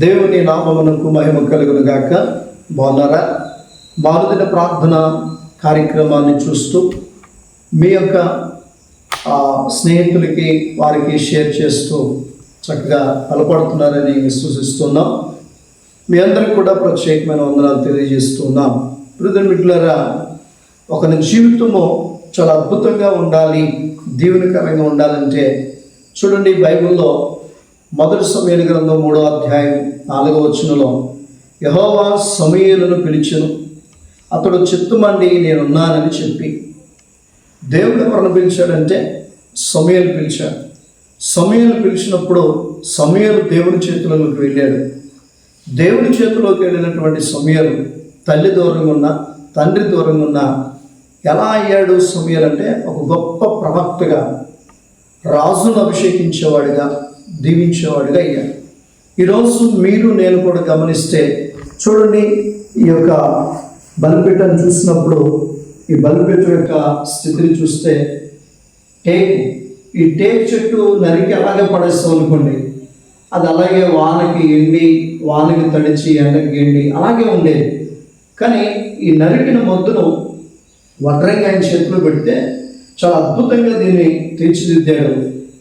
దేవుని నామమునకు మహిమ కలుగును గాక. బాగున్నారా? మారుదిన ప్రార్థన కార్యక్రమాన్ని చూస్తూ మీ యొక్క స్నేహితులకి వారికి షేర్ చేస్తూ చక్కగా బలపడుతున్నారని విశ్వసిస్తున్నాం. మీ అందరికి కూడా ప్రత్యేకమైన వందనాలు తెలియజేస్తున్నాం. బ్రదర్ మిట్లరా, ఒకరి జీవితము చాలా అద్భుతంగా ఉండాలి, దీవెనకరంగా ఉండాలంటే చూడండి, బైబిల్లో మొదటి సమూయేలు గ్రంథం 3వ అధ్యాయం 4వ వచనంలో యెహోవా సమూయేలును పిలిచెను, అతడు చిత్తమండి నేనున్నానని చెప్పి. దేవుడు ఎవరిని పిలిచాడంటే సమూయేలు పిలిచాడు. సమూయేలు పిలిచినప్పుడు సమూయేలు దేవుని చేతులలోకి వెళ్ళాడు. దేవుని చేతిలోకి వెళ్ళినటువంటి సమూయేలు తల్లి దూరంగా ఉన్న, తండ్రి దూరంగా ఉన్న ఎలా అయ్యాడు సమూయేలు అంటే ఒక గొప్ప ప్రవక్తగా, రాజును అభిషేకించేవాడిగా, దీవించేవాడిగా అయ్యాడు. ఈరోజు మీరు నేను కూడా గమనిస్తే చూడండి, ఈ యొక్క బలిపీఠను చూసినప్పుడు ఈ బలిపీఠం యొక్క స్థితిని చూస్తే ఈ టేకు చెట్టు నరికి అలాగే పడేస్తాం అనుకోండి, అది అలాగే వానకి ఎండి, వానకి తడిచి, ఎండకి ఎండి అలాగే ఉండేది. కానీ ఈ నరికిన మొద్దును వడ్రంగి ఆయన చేతిలో పెడితే చాలా అద్భుతంగా దీన్ని తీర్చిదిద్దాడు.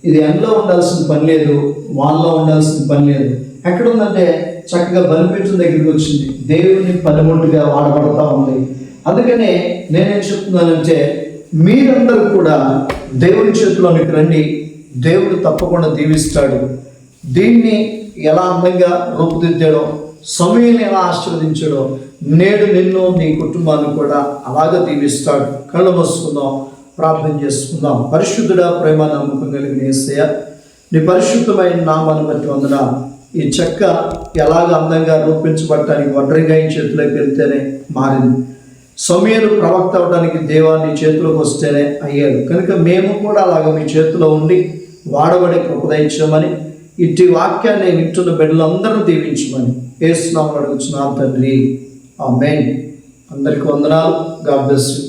ఇది ఎండలో ఉండాల్సిన పని లేదు, వానలో ఉండాల్సిన పని లేదు. ఎక్కడుందంటే చక్కగా బలిపీఠం దగ్గరికి వచ్చింది, దేవుని పనిముట్టుగా వాడబడతా ఉంది. అందుకనే నేనేం చెప్తున్నానంటే మీరందరూ కూడా దేవుని చేతిలోనికి రండి, దేవుడు తప్పకుండా దీవిస్తాడు. దీన్ని ఎలా అందంగా రూపుదిద్దాడో, సమూయేలుని ఎలా ఆశీర్వదించాడో, నేడు నిన్ను నీ కుటుంబాన్ని కూడా అలాగే దీవిస్తాడు. కళ్ళు మూసుకుందాం, ప్రార్థన చేసుకుందాం. పరిశుద్ధుడా, ప్రేమ నమ్మకం కలిగిన యేసయ్య, నీ పరిశుద్ధమైన నామాన్ని బట్టి వందనాలు. ఈ చెక్క ఎలాగ అందంగా రూపించబడటానికి వడ్రంగి చేతిలోకి వెళ్తేనే మారింది. సమూయేలు ప్రవక్త అవడానికి దేవాన్ని చేతిలోకి వస్తేనే అయ్యాడు. కనుక మేము కూడా అలాగ మీ చేతిలో ఉండి వాడబడే కృప దయచేయమని, ఇట్టి వాక్యాన్ని వింటున్న బిడ్డలందరూ దీవించమని యేసు నామములో అడుగుచున్నాను తండ్రి, ఆమేన్. అందరికీ వందనాలు. God bless you.